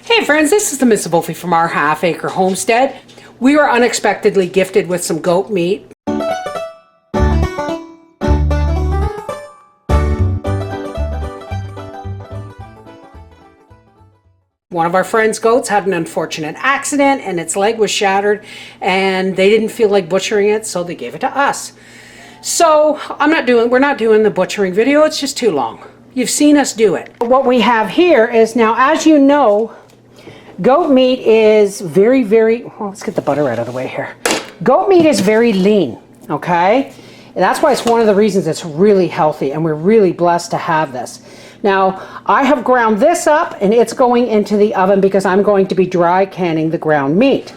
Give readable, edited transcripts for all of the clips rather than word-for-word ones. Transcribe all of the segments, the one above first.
Hey friends, this is the Miss Wolfie from our half-acre homestead. We were unexpectedly gifted with some goat meat. One of our friends' goats had an unfortunate accident and its leg was shattered and they didn't feel like butchering it, so they gave it to us. So we're not doing the butchering video, it's just too long. You've seen us do it. What we have here is, now as you know, goat meat is very, well, let's get the butter out of the way here. Goat meat is very lean, okay? And that's why it's one of the reasons it's really healthy, and we're really blessed to have this. Now, I have ground this up and it's going into the oven because I'm going to be dry canning the ground meat.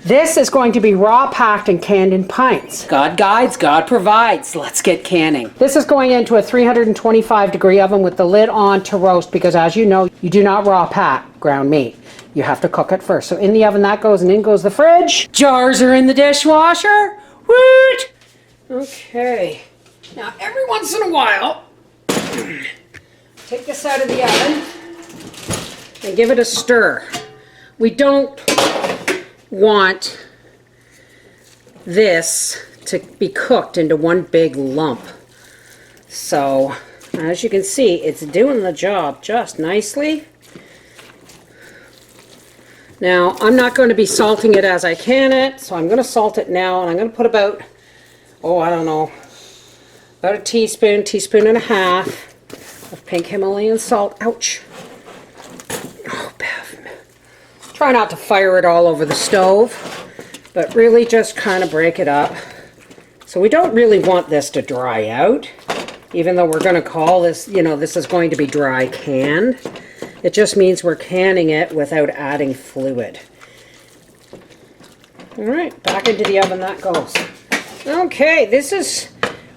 This is going to be raw packed and canned in pints. God guides, God provides. Let's get canning. This is going into a 325-degree oven with the lid on to roast because, as you know, you do not raw pack ground meat. You have to cook it first. So in the oven that goes, and in goes the fridge. Jars are in the dishwasher. Woot! Okay. Now, every once in a while, take this out of the oven and give it a stir. We don't want this to be cooked into one big lump. So, as you can see, it's doing the job just nicely. Now, I'm not going to be salting it as I can it, so I'm going to salt it now, and I'm going to put about, about a teaspoon and a half of pink Himalayan salt. Ouch. Oh, Bev. Try not to fire it all over the stove, but really just kind of break it up. So we don't really want this to dry out, even though we're going to call this, this is going to be dry canned. It just means we're canning it without adding fluid. All right, back into the oven that goes. Okay, this is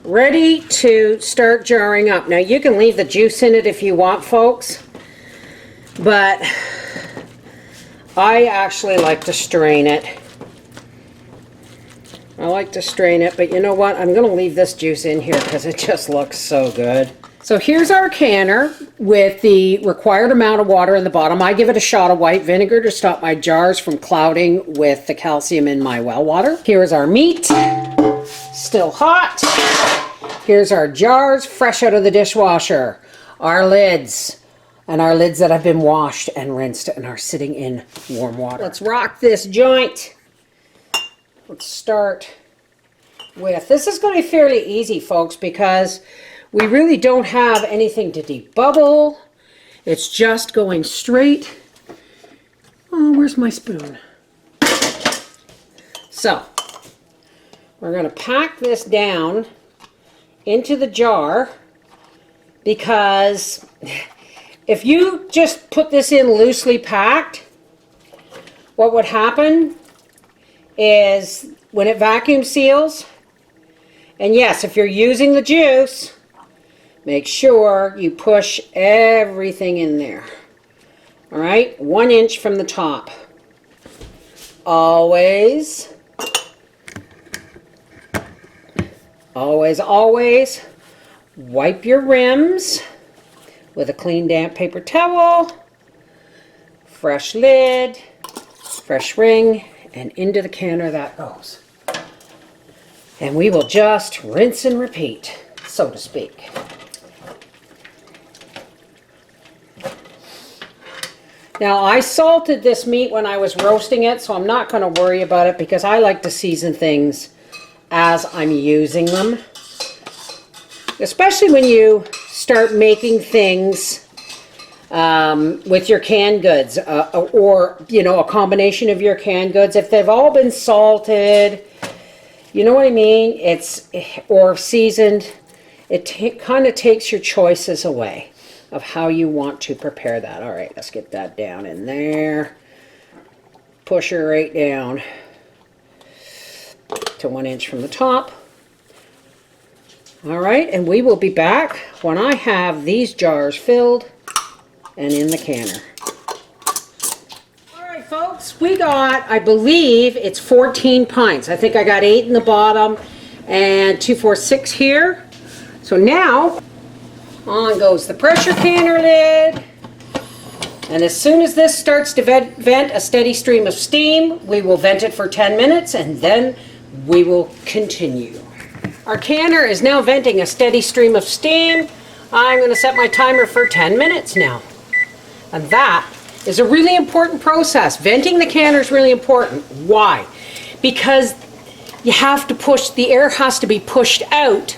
ready to start jarring up. Now you can leave the juice in it if you want, folks, but I actually like to strain it. But you know what? I'm going to leave this juice in here because it just looks so good. So here's our canner with the required amount of water in the bottom. I give it a shot of white vinegar to stop my jars from clouding with the calcium in my well water. Here's our meat, still hot. Here's our jars, fresh out of the dishwasher. Our lids, and our lids that have been washed and rinsed and are sitting in warm water. Let's rock this joint. Let's start with, this is going to be fairly easy, folks, because we really don't have anything to debubble. It's just going straight. Oh, where's my spoon? So, we're going to pack this down into the jar, because if you just put this in loosely packed, what would happen is when it vacuum seals, and yes, if you're using the juice, make sure you push everything in there. All right, 1 inch from the top. Always wipe your rims with a clean damp paper towel, fresh lid, fresh ring, and into the canner that goes. And we will just rinse and repeat, so to speak. Now, I salted this meat when I was roasting it, so I'm not going to worry about it because I like to season things as I'm using them. Especially when you start making things with your canned goods, or, a combination of your canned goods. If they've all been salted, you know what I mean? Or seasoned, it kind of takes your choices away of how you want to prepare that. All right, let's get that down in there. Push her right down to 1 inch from the top. All right, and we will be back when I have these jars filled and in the canner. All right, folks, we got, I believe it's 14 pints. I think I got 8 in the bottom and 2, 4, 6 here. So now, on goes the pressure canner lid. And as soon as this starts to vent a steady stream of steam, we will vent it for 10 minutes and then we will continue. Our canner is now venting a steady stream of steam. I'm going to set my timer for 10 minutes now. And that is a really important process. Venting the canner is really important. Why? Because you have to push, the air has to be pushed out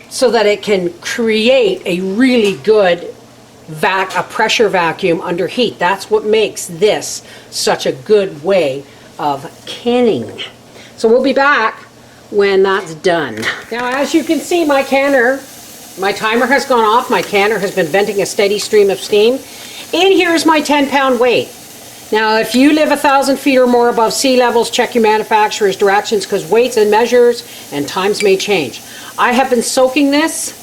so that it can create a really good a pressure vacuum under heat. That's what makes this such a good way of canning. So we'll be back when that's done. Now, as you can see, my canner, my timer has gone off. My canner has been venting a steady stream of steam. In here is my 10-pound weight. Now, if you live 1,000 feet or more above sea levels, check your manufacturer's directions because weights and measures and times may change. I have been soaking this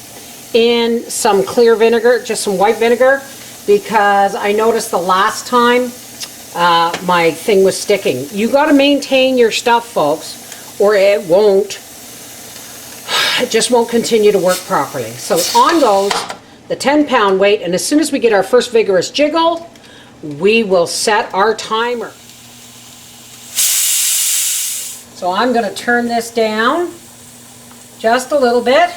in some clear vinegar, just some white vinegar, because I noticed the last time my thing was sticking. You got to maintain your stuff, folks, or it just won't continue to work properly. So on goes the 10-pound weight, and as soon as we get our first vigorous jiggle, we will set our timer. So I'm going to turn this down just a little bit,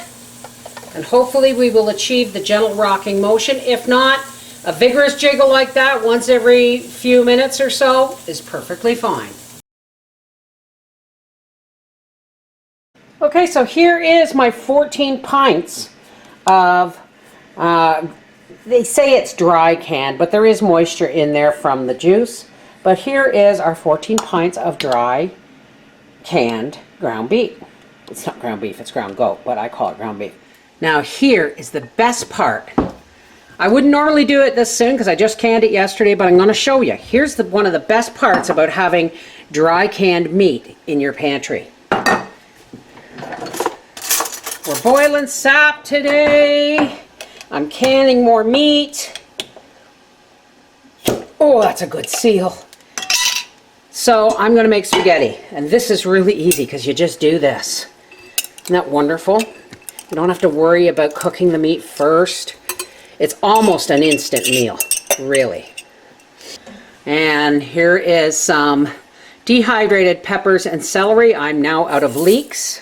and hopefully we will achieve the gentle rocking motion. If not, a vigorous jiggle like that once every few minutes or so is perfectly fine. Okay, so here is my 14 pints of, they say it's dry canned, but there is moisture in there from the juice. But here is our 14 pints of dry canned ground beef. It's not ground beef, it's ground goat, but I call it ground beef. Now here is the best part. I wouldn't normally do it this soon because I just canned it yesterday, but I'm going to show you. Here's one of the best parts about having dry canned meat in your pantry. We're boiling sap today. I'm canning more meat. Oh, that's a good seal. So I'm going to make spaghetti, and this is really easy because you just do this. Isn't that wonderful? You don't have to worry about cooking the meat first. It's almost an instant meal, really. And here is some dehydrated peppers and celery. I'm now out of leeks.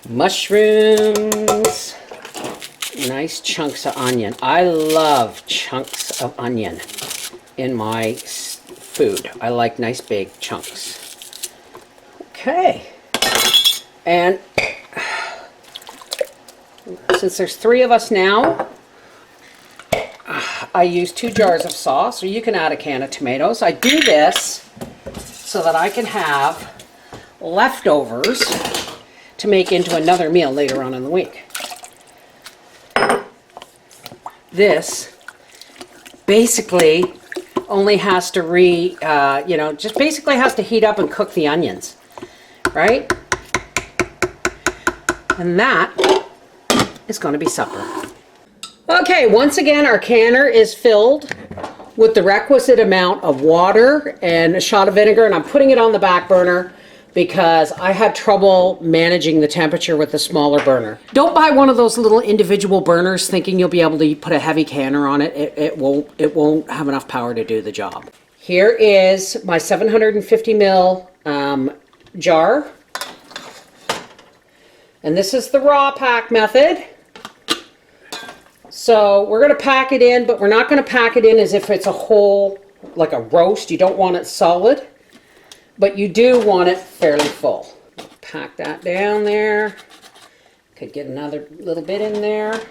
Mushrooms. Nice chunks of onion. I love chunks of onion in my food. I like nice big chunks. Okay. And since there's 3 of us now, I use 2 jars of sauce, or you can add a can of tomatoes. I do this so that I can have leftovers to make into another meal later on in the week. This basically only has to just basically has to heat up and cook the onions, right? And that is going to be supper. Okay, once again, our canner is filled with the requisite amount of water and a shot of vinegar, and I'm putting it on the back burner because I had trouble managing the temperature with the smaller burner. Don't buy one of those little individual burners thinking you'll be able to put a heavy canner on it. It won't have enough power to do the job. Here is my 750 ml jar, and this is the raw pack method. So we're going to pack it in, but we're not going to pack it in as if it's a whole, like a roast. You don't want it solid, but you do want it fairly full. Pack that down there. Could get another little bit in there. A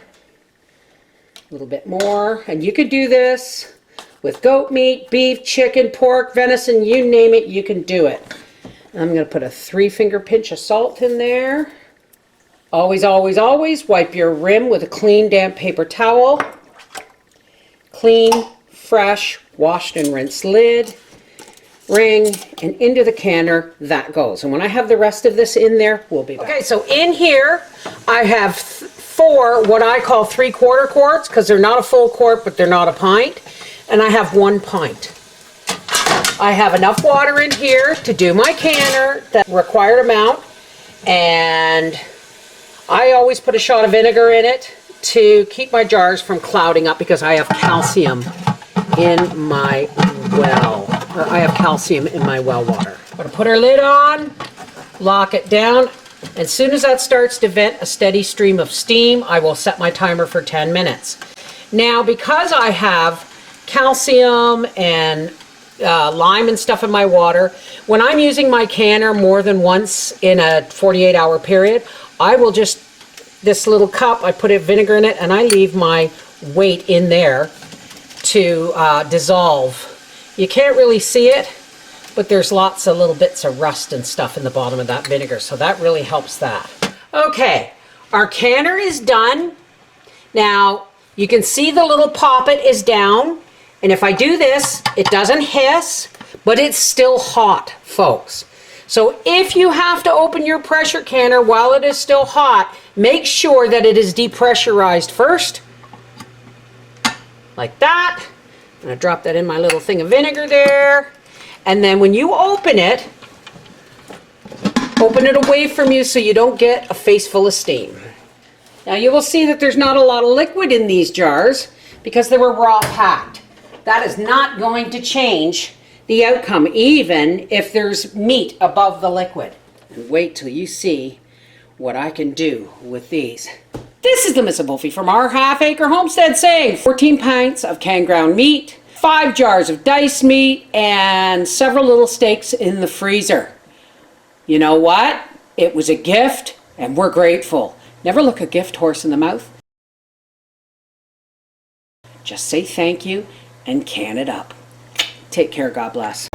little bit more. And you could do this with goat meat, beef, chicken, pork, venison, you name it, you can do it. I'm going to put a 3-finger pinch of salt in there. Always, always, always wipe your rim with a clean, damp paper towel. Clean, fresh, washed and rinsed lid. Ring, and into the canner that goes. And when I have the rest of this in there, we'll be back. Okay, so in here, I have 4 what I call 3/4 quarts, because they're not a full quart, but they're not a pint. And I have 1 pint. I have enough water in here to do my canner, the required amount, and I always put a shot of vinegar in it to keep my jars from clouding up because I have calcium in my well. I have calcium in my well water. I'm going to put our lid on, lock it down. As soon as that starts to vent a steady stream of steam, I will set my timer for 10 minutes. Now, because I have calcium and lime and stuff in my water, when I'm using my canner more than once in a 48-hour period, I will just, this little cup, I put vinegar in it and I leave my weight in there to dissolve. You can't really see it, but there's lots of little bits of rust and stuff in the bottom of that vinegar, so that really helps that. Okay, our canner is done. Now, you can see the little poppet is down, and if I do this, it doesn't hiss, but it's still hot, folks. So if you have to open your pressure canner while it is still hot, make sure that it is depressurized first, like that. I'm gonna drop that in my little thing of vinegar there. And then when you open it away from you so you don't get a face full of steam. Now you will see that there's not a lot of liquid in these jars because they were raw packed. That is not going to change the outcome, even if there's meat above the liquid. And wait till you see what I can do with these. This is the Miss Wolfie from our Half Acre Homestead saying 14 pints of canned ground meat, 5 jars of diced meat, and several little steaks in the freezer. You know what? It was a gift, and we're grateful. Never look a gift horse in the mouth. Just say thank you and can it up. Take care. God bless.